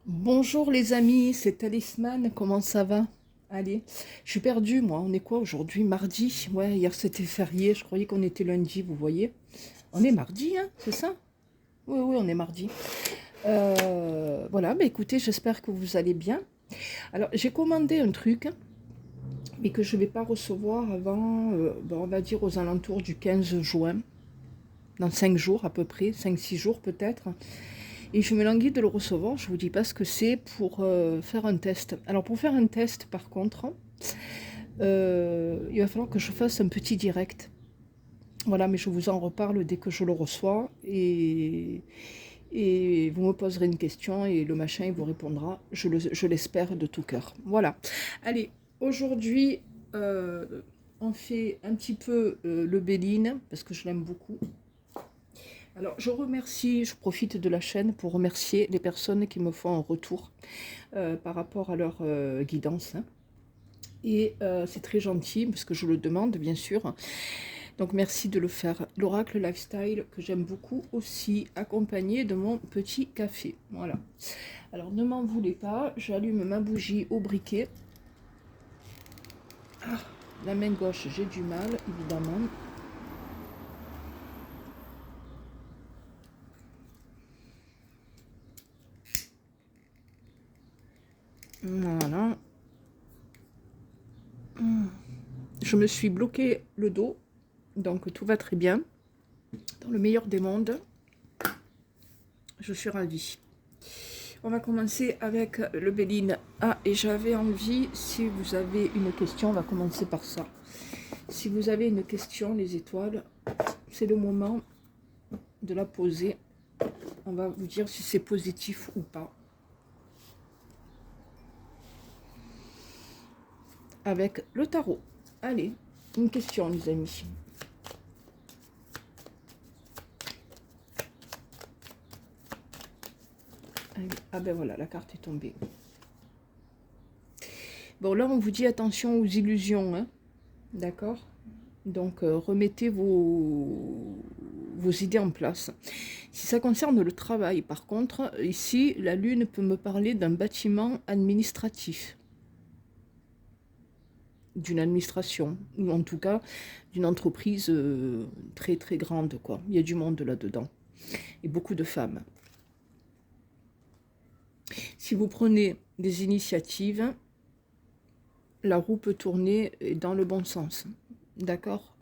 Bonjour les amis, c'est Talisman, comment ça va? Allez, je suis perdue moi, on est quoi aujourd'hui? Mardi? Ouais, hier c'était férié, je croyais qu'on était lundi, vous voyez. On est mardi, hein, c'est ça? Oui, oui, on est mardi. Voilà, bah écoutez, j'espère que vous allez bien. Alors, j'ai commandé un truc, mais que je ne vais pas recevoir avant, on va dire aux alentours du 15 juin, dans 5 jours à peu près, 5-6 jours peut-être. Et je me languis de le recevoir, je vous dis pas ce que c'est pour faire un test. Alors pour faire un test par contre, il va falloir que je fasse un petit direct. Voilà, mais je vous en reparle dès que je le reçois et vous me poserez une question et le machin il vous répondra, je l'espère de tout cœur. Voilà. Allez, aujourd'hui on fait un petit peu le Béline parce que je l'aime beaucoup. Alors, je profite de la chaîne pour remercier les personnes qui me font un retour par rapport à leur guidance, hein. Et c'est très gentil, parce que je le demande, bien sûr. Donc, merci de le faire. L'Oracle Lifestyle, que j'aime beaucoup aussi, accompagné de mon petit café. Voilà. Alors, ne m'en voulez pas, j'allume ma bougie au briquet. Ah, la main gauche, j'ai du mal, évidemment. Voilà. Je me suis bloqué le dos, donc tout va très bien. Dans le meilleur des mondes, je suis ravie. On va commencer avec le Béline. Ah, et j'avais envie, si vous avez une question, on va commencer par ça. Si vous avez une question, les étoiles, c'est le moment de la poser. On va vous dire si c'est positif ou pas. Avec le tarot. Allez, une question, les amis. Allez. Ah ben voilà, la carte est tombée. Bon, là, on vous dit attention aux illusions, hein. D'accord? Donc, remettez vos idées en place. Si ça concerne le travail, par contre, ici, la Lune peut me parler d'un bâtiment administratif, d'une administration, ou en tout cas d'une entreprise très très grande, quoi. Il y a du monde là-dedans, et beaucoup de femmes. Si vous prenez des initiatives, la roue peut tourner dans le bon sens. D'accord?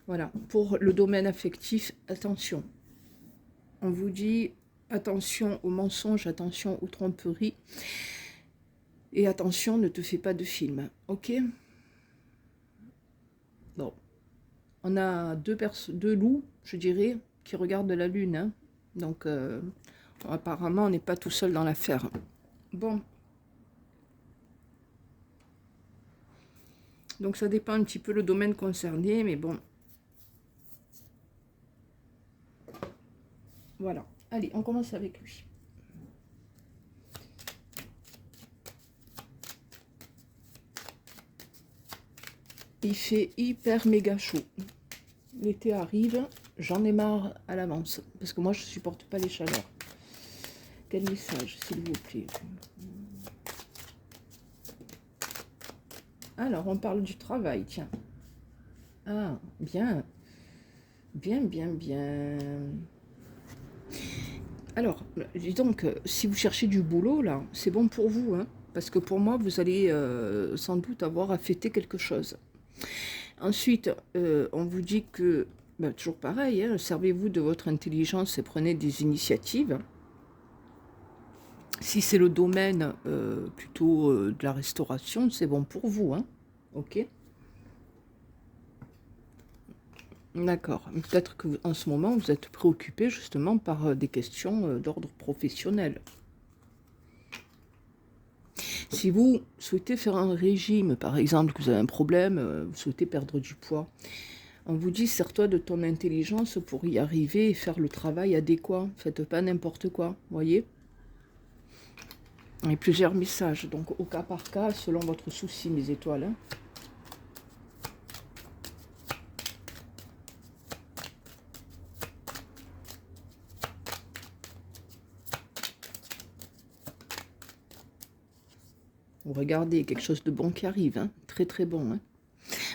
Voilà. Pour le domaine affectif, attention. On vous dit attention aux mensonges, attention aux tromperies. Et attention, ne te fais pas de film. Ok? Bon. On a deux loups, je dirais, qui regardent la lune, hein. Donc, apparemment, on n'est pas tout seul dans l'affaire. Bon. Donc, ça dépend un petit peu le domaine concerné, mais bon. Voilà. Allez, on commence avec lui. Il fait hyper méga chaud. L'été arrive, j'en ai marre à l'avance. Parce que moi, je supporte pas les chaleurs. Quel message, s'il vous plaît? Alors, on parle du travail, tiens. Ah, bien. Bien, bien, bien. Alors, dis donc, si vous cherchez du boulot, là, c'est bon pour vous, hein, parce que pour moi, vous allez sans doute avoir à fêter quelque chose. Ensuite, on vous dit que, ben, toujours pareil, hein, servez-vous de votre intelligence et prenez des initiatives. Si c'est le domaine plutôt de la restauration, c'est bon pour vous, hein, ok? D'accord. Peut-être qu'en ce moment, vous êtes préoccupé justement par des questions d'ordre professionnel. Si vous souhaitez faire un régime, par exemple, que vous avez un problème, vous souhaitez perdre du poids, on vous dit, sers-toi de ton intelligence pour y arriver et faire le travail adéquat. Faites pas n'importe quoi, voyez? Il y a plusieurs messages, donc au cas par cas, selon votre souci, mes étoiles, hein. Regardez, quelque chose de bon qui arrive, hein. Très très bon. Hein.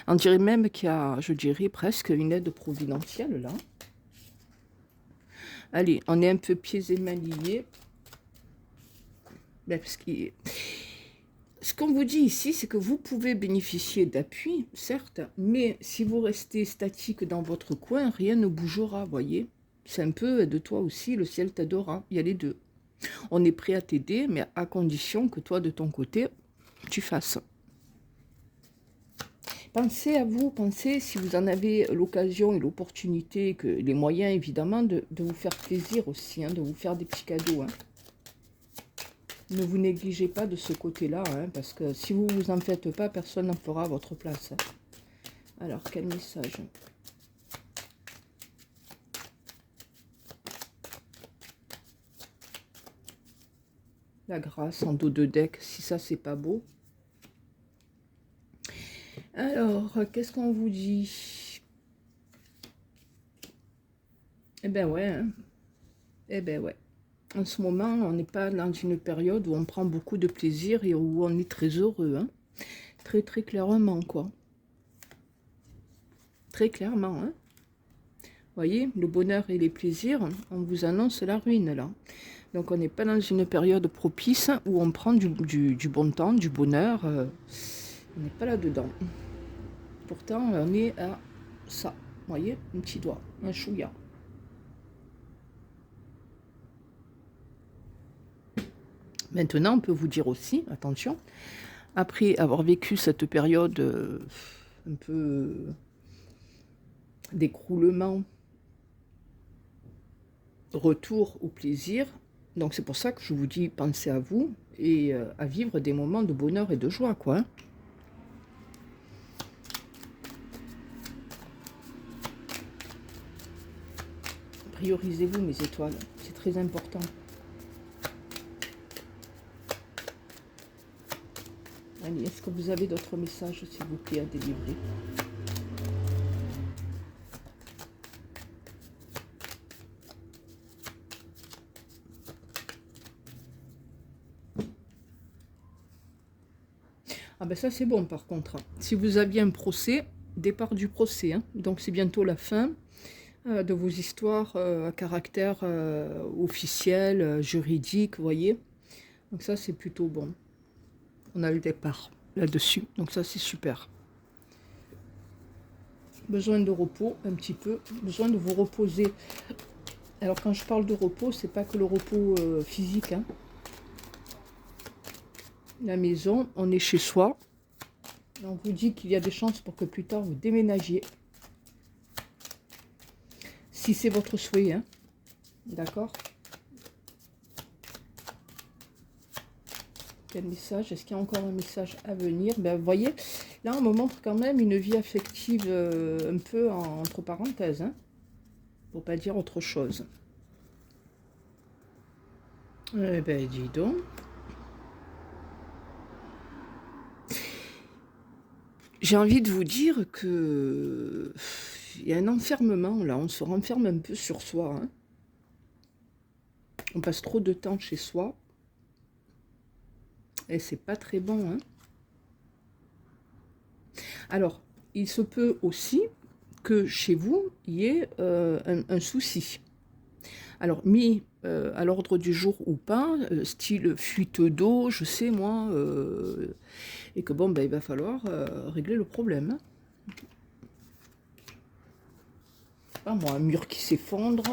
On dirait même qu'il y a, je dirais, presque une aide providentielle, là. Allez, on est un peu pieds et mains liés. Ben, parce que ce qu'on vous dit ici, c'est que vous pouvez bénéficier d'appui, certes, mais si vous restez statique dans votre coin, rien ne bougera, voyez. C'est un peu de toi aussi, le ciel t'aidera. Il y a les deux. On est prêt à t'aider, mais à condition que toi, de ton côté, tu fasses. Pensez à vous, pensez, si vous en avez l'occasion et l'opportunité, que les moyens, évidemment, de vous faire plaisir aussi, hein, de vous faire des petits cadeaux. Hein. Ne vous négligez pas de ce côté-là, hein, parce que si vous ne vous en faites pas, personne n'en fera à votre place. Hein. Alors, quel message? La grâce en dos de deck, si ça, c'est pas beau. Alors, qu'est-ce qu'on vous dit? Eh ben ouais, hein. Eh ben ouais. En ce moment, on n'est pas dans une période où on prend beaucoup de plaisir et où on est très heureux. Hein. Très, très clairement, quoi. Très clairement. Hein. Vous voyez, le bonheur et les plaisirs, on vous annonce la ruine, là. Donc, on n'est pas dans une période propice où on prend du bon temps, du bonheur. On n'est pas là-dedans. Pourtant, on est à ça. Vous voyez, un petit doigt, un chouïa. Maintenant, on peut vous dire aussi, attention, après avoir vécu cette période un peu d'écroulement, retour au plaisir, donc c'est pour ça que je vous dis, pensez à vous et à vivre des moments de bonheur et de joie, quoi. Hein. Priorisez-vous, mes étoiles, c'est très important. Allez, est-ce que vous avez d'autres messages, s'il vous plaît, à délivrer? Ah ben ça, c'est bon, par contre. Si vous aviez un procès, départ du procès, hein, donc c'est bientôt la fin de vos histoires à caractère officiel, juridique, vous voyez. Donc ça, c'est plutôt bon. On a le départ là-dessus, donc ça, c'est super. Besoin de repos, un petit peu. Besoin de vous reposer. Alors, quand je parle de repos, c'est pas que le repos physique. Hein. La maison, on est chez soi. On vous dit qu'il y a des chances pour que plus tard, vous déménagiez. Si c'est votre souhait, hein. D'accord? Quel message? Est-ce qu'il y a encore un message à venir? Ben, vous voyez, là, on me montre quand même une vie affective un peu entre parenthèses, hein, pour pas dire autre chose. Eh ben, dis donc. J'ai envie de vous dire que il y a un enfermement, là. On se renferme un peu sur soi. Hein. On passe trop de temps chez soi. Et c'est pas très bon, hein. Alors, il se peut aussi que chez vous, il y ait un souci. Alors, mis à l'ordre du jour ou pas, style fuite d'eau, je sais moi, et que bon, ben, il va falloir régler le problème. Pas moi, un mur qui s'effondre.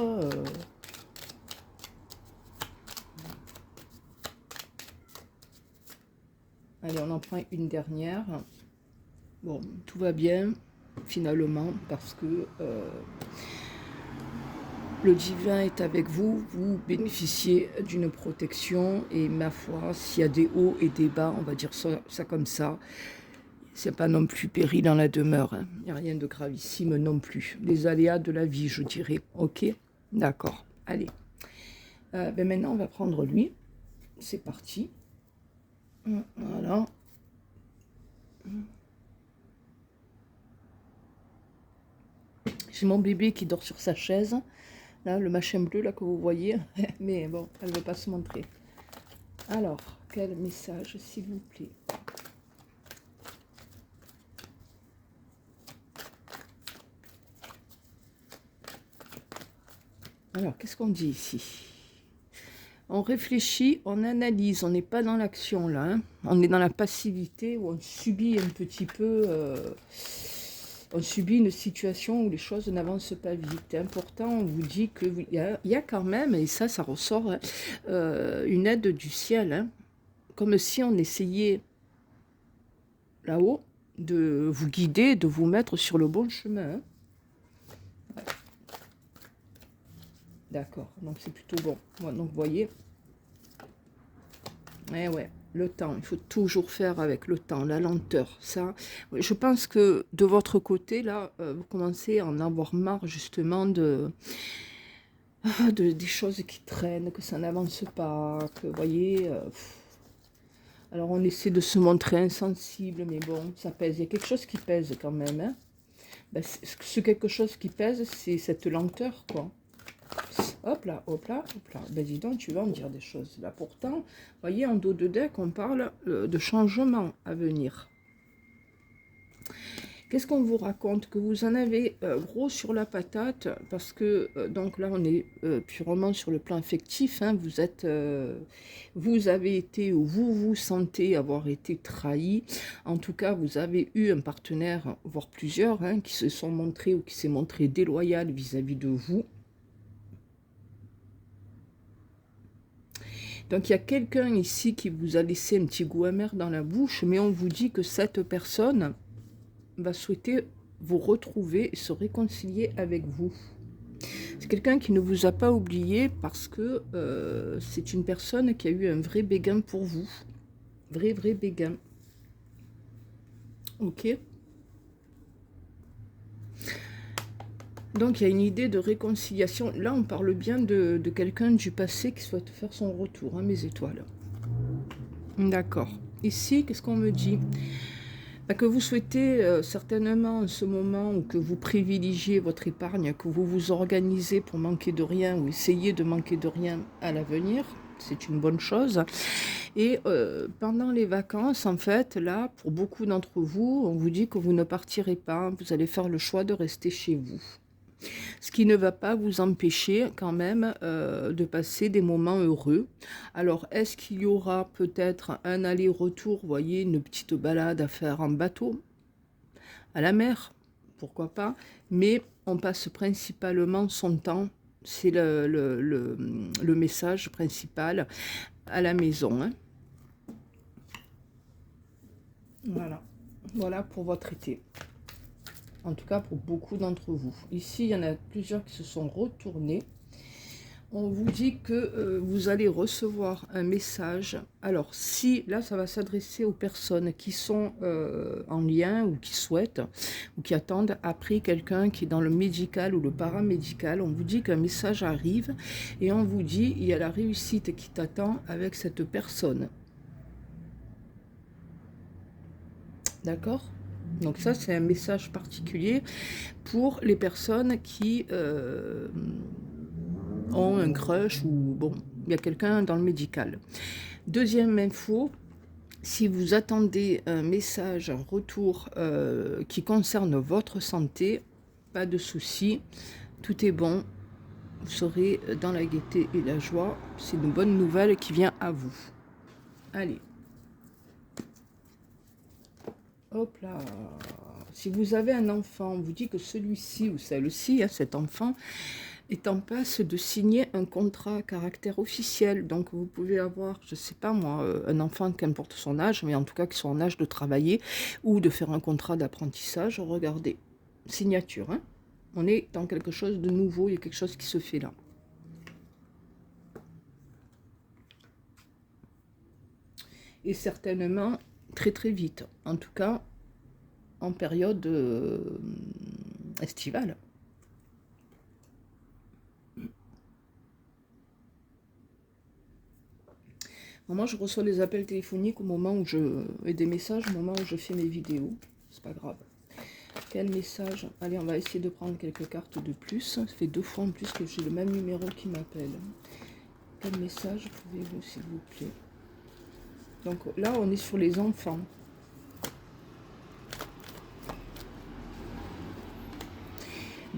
Allez, on en prend une dernière. Bon, tout va bien, finalement, parce que le divin est avec vous, vous bénéficiez d'une protection, et ma foi, s'il y a des hauts et des bas, on va dire ça comme ça, c'est pas non plus péril dans la demeure, hein. Il n'y a rien de gravissime non plus. Les aléas de la vie, je dirais. Ok? D'accord. Allez. Ben maintenant, on va prendre lui. C'est parti. Voilà. J'ai mon bébé qui dort sur sa chaise. Là, le machin bleu là que vous voyez. Mais bon, elle ne veut pas se montrer. Alors, quel message, s'il vous plaît? Alors, qu'est-ce qu'on dit ici? On réfléchit, on analyse, on n'est pas dans l'action là, hein. On est dans la passivité où on subit un petit peu, on subit une situation où les choses n'avancent pas vite. Important, on vous dit qu'il y a quand même, et ça ressort, hein, une aide du ciel, hein, comme si on essayait là-haut de vous guider, de vous mettre sur le bon chemin, hein. Ouais. D'accord, donc c'est plutôt bon. Ouais, donc vous voyez, ouais, le temps, il faut toujours faire avec le temps, la lenteur. Ça, je pense que de votre côté, là, vous commencez à en avoir marre justement des choses qui traînent, que ça n'avance pas, que vous voyez. Alors on essaie de se montrer insensible, mais bon, ça pèse. Il y a quelque chose qui pèse quand même, hein. Ben, ce quelque chose qui pèse, c'est cette lenteur, quoi. Hop là, hop là, hop là. Ben dis donc, tu vas me dire des choses. Là, pourtant, vous voyez, en dos de deck, on parle de changement à venir. Qu'est-ce qu'on vous raconte? Que vous en avez gros sur la patate, parce que, donc là, on est purement sur le plan affectif, hein, vous avez été, ou vous vous sentez avoir été trahi. En tout cas, vous avez eu un partenaire, voire plusieurs, hein, qui se sont montrés ou qui s'est montré déloyal vis-à-vis de vous. Donc il y a quelqu'un ici qui vous a laissé un petit goût amer dans la bouche, mais on vous dit que cette personne va souhaiter vous retrouver et se réconcilier avec vous. C'est quelqu'un qui ne vous a pas oublié parce que c'est une personne qui a eu un vrai béguin pour vous. Vrai béguin. Ok. Donc il y a une idée de réconciliation. Là on parle bien de quelqu'un du passé qui souhaite faire son retour, hein, mes étoiles. D'accord. Ici, qu'est-ce qu'on me dit? Que vous souhaitez certainement en ce moment, ou que vous privilégiez votre épargne, que vous vous organisez pour manquer de rien, ou essayer de manquer de rien à l'avenir, c'est une bonne chose. Et pendant les vacances, en fait, là, pour beaucoup d'entre vous, on vous dit que vous ne partirez pas, vous allez faire le choix de rester chez vous. Ce qui ne va pas vous empêcher quand même de passer des moments heureux. Alors, est-ce qu'il y aura peut-être un aller-retour, vous voyez, une petite balade à faire en bateau, à la mer, pourquoi pas, mais on passe principalement son temps, c'est le message principal, à la maison, hein. Voilà pour votre été. En tout cas pour beaucoup d'entre vous. Ici, il y en a plusieurs qui se sont retournés. On vous dit que vous allez recevoir un message. Alors, si, là, ça va s'adresser aux personnes qui sont en lien ou qui souhaitent ou qui attendent après quelqu'un qui est dans le médical ou le paramédical. On vous dit qu'un message arrive et on vous dit il y a la réussite qui t'attend avec cette personne. D'accord ? Donc ça, c'est un message particulier pour les personnes qui ont un crush ou bon, il y a quelqu'un dans le médical. Deuxième info, si vous attendez un message, un retour qui concerne votre santé, pas de souci, tout est bon, vous serez dans la gaieté et la joie. C'est une bonne nouvelle qui vient à vous. Allez. Hop là. Si vous avez un enfant, on vous dit que celui-ci ou celle-ci, hein, cet enfant, est en passe de signer un contrat à caractère officiel. Donc vous pouvez avoir, je ne sais pas moi, un enfant, qu'importe son âge, mais en tout cas qui soit en âge de travailler ou de faire un contrat d'apprentissage. Regardez, signature, hein. On est dans quelque chose de nouveau, il y a quelque chose qui se fait là. Et certainement très vite, en tout cas en période estivale. Moi, je reçois les appels téléphoniques au moment où et des messages au moment où je fais mes vidéos. C'est pas grave. Quel message? Allez, on va essayer de prendre quelques cartes de plus. Ça fait 2 fois en plus que j'ai le même numéro qui m'appelle. Quel message pouvez-vous, s'il vous plaît? Donc là, on est sur les enfants.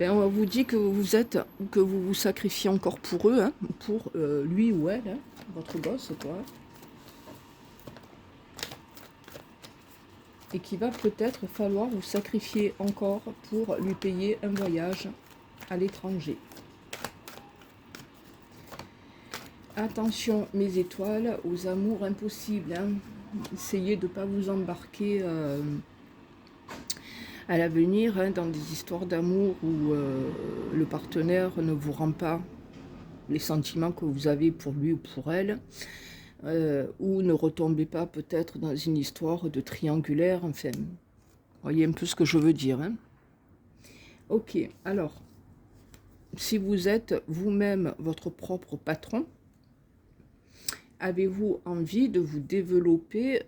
Ben, on vous dit que vous vous sacrifiez encore pour eux, hein, pour lui ou elle, hein, votre gosse, quoi. Et qu'il va peut-être falloir vous sacrifier encore pour lui payer un voyage à l'étranger. Attention, mes étoiles, aux amours impossibles. Hein. Essayez de ne pas vous embarquer à l'avenir hein, dans des histoires d'amour où le partenaire ne vous rend pas les sentiments que vous avez pour lui ou pour elle. Ou ne retombez pas peut-être dans une histoire de triangulaire. Enfin, vous voyez un peu ce que je veux dire. Hein. Ok, alors, si vous êtes vous-même votre propre patron, avez-vous envie de vous développer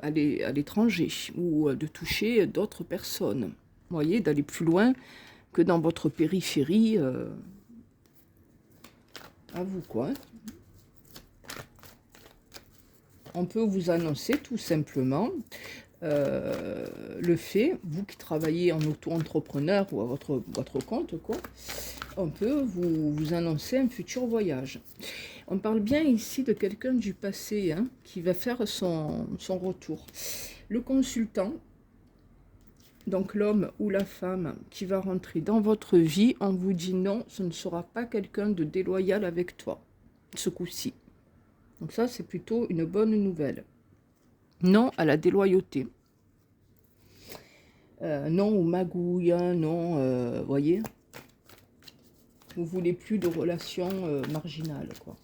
à l'étranger ou de toucher d'autres personnes? Vous voyez, d'aller plus loin que dans votre périphérie. À vous, quoi. On peut vous annoncer tout simplement le fait, vous qui travaillez en auto-entrepreneur ou à votre compte, quoi, on peut vous annoncer un futur voyage. On parle bien ici de quelqu'un du passé hein, qui va faire son retour. Le consultant, donc l'homme ou la femme qui va rentrer dans votre vie, on vous dit non, ce ne sera pas quelqu'un de déloyal avec toi, ce coup-ci. Donc ça, c'est plutôt une bonne nouvelle. Non à la déloyauté. Non aux magouilles, non, voyez. Vous voulez plus de relations marginales, quoi.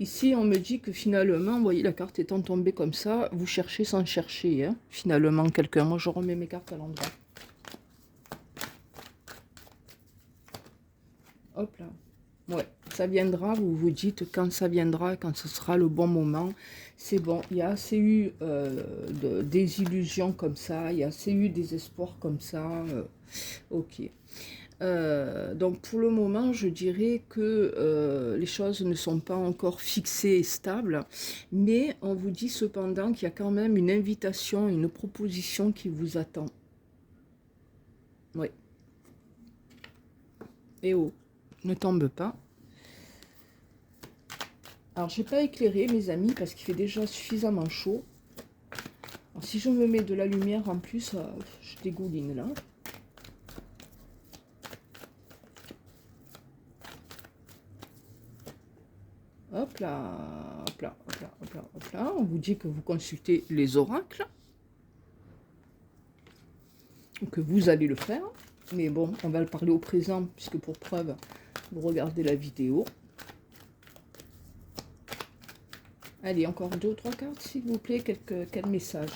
Ici, on me dit que finalement, vous voyez, la carte étant tombée comme ça, vous cherchez sans chercher, hein, finalement, quelqu'un. Moi, je remets mes cartes à l'endroit. Hop là. Ouais, ça viendra, vous vous dites quand ça viendra, quand ce sera le bon moment. C'est bon, il y a assez eu des illusions comme ça, il y a assez eu des espoirs comme ça. Ok. Donc pour le moment, je dirais que les choses ne sont pas encore fixées et stables, mais on vous dit cependant qu'il y a quand même une invitation, une proposition qui vous attend. Oui. Et oh, ne tombe pas. Alors, je n'ai pas éclairé, mes amis, parce qu'il fait déjà suffisamment chaud. Alors, si je me mets de la lumière en plus, je dégouline là. Hop là, hop là, hop là, hop là, hop là. On vous dit que vous consultez les oracles. Que vous allez le faire. Mais bon, on va le parler au présent, puisque pour preuve, vous regardez la vidéo. Allez, encore 2 ou 3 cartes, s'il vous plaît. Quel message?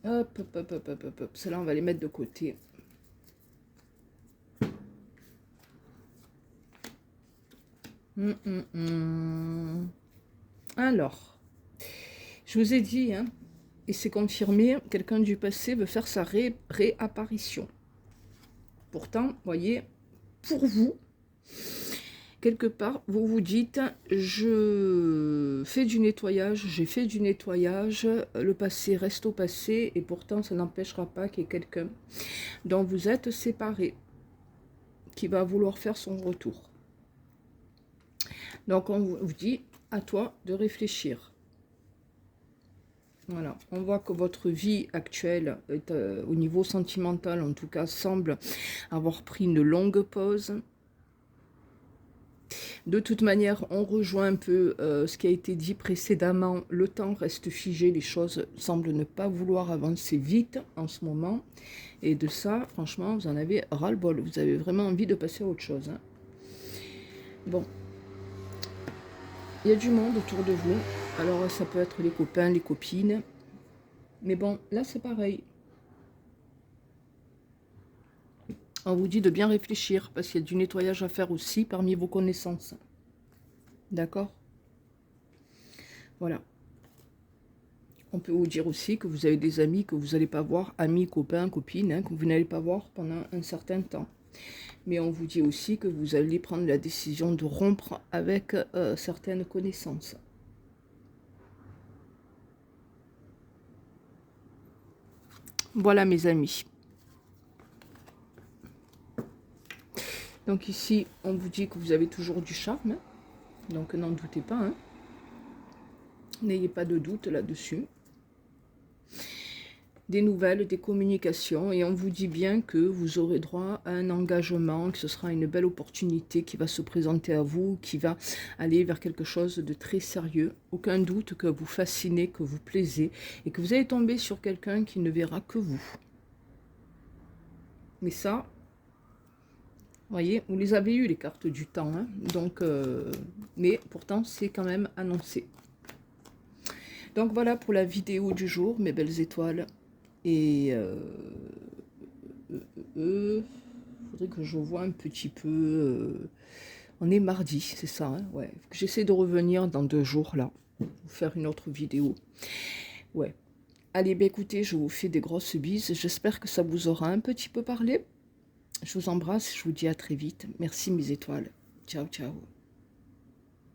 Hop, hop, hop, hop, hop, hop, hop. Celles-là, on va les mettre de côté. Alors, je vous ai dit, hein, et c'est confirmé, quelqu'un du passé veut faire sa réapparition. Pourtant, vous voyez, pour vous, quelque part, vous vous dites, je fais du nettoyage, j'ai fait du nettoyage, le passé reste au passé, et pourtant, ça n'empêchera pas qu'il y ait quelqu'un dont vous êtes séparés, qui va vouloir faire son retour. Donc, on vous dit, à toi de réfléchir. Voilà, on voit que votre vie actuelle, est, au niveau sentimental, en tout cas, semble avoir pris une longue pause. De toute manière, on rejoint un peu ce qui a été dit précédemment. Le temps reste figé, les choses semblent ne pas vouloir avancer vite en ce moment. Et de ça, franchement, vous en avez ras-le-bol. Vous avez vraiment envie de passer à autre chose. Hein. Bon. Il y a du monde autour de vous. Alors, ça peut être les copains, les copines. Mais bon, là, c'est pareil. On vous dit de bien réfléchir, parce qu'il y a du nettoyage à faire aussi parmi vos connaissances. D'accord? Voilà. On peut vous dire aussi que vous avez des amis que vous n'allez pas voir, amis, copains, copines, hein, que vous n'allez pas voir pendant un certain temps. Mais on vous dit aussi que vous allez prendre la décision de rompre avec certaines connaissances. Voilà mes amis. Donc ici, on vous dit que vous avez toujours du charme. Hein, donc n'en doutez pas. Hein. N'ayez pas de doute là-dessus. Des nouvelles, des communications, et on vous dit bien que vous aurez droit à un engagement, que ce sera une belle opportunité qui va se présenter à vous, qui va aller vers quelque chose de très sérieux. Aucun doute que vous fascinez, que vous plaisez, et que vous allez tomber sur quelqu'un qui ne verra que vous. Mais ça, vous voyez, vous les avez eu les cartes du temps, hein, donc, mais pourtant c'est quand même annoncé. Donc voilà pour la vidéo du jour, mes belles étoiles. Et faudrait que je vois un petit peu. On est mardi, c'est ça, hein, ouais. J'essaie de revenir dans 2 jours là, vous faire une autre vidéo. Ouais. Allez, ben écoutez, je vous fais des grosses bises. J'espère que ça vous aura un petit peu parlé. Je vous embrasse, je vous dis à très vite. Merci mes étoiles. Ciao, ciao.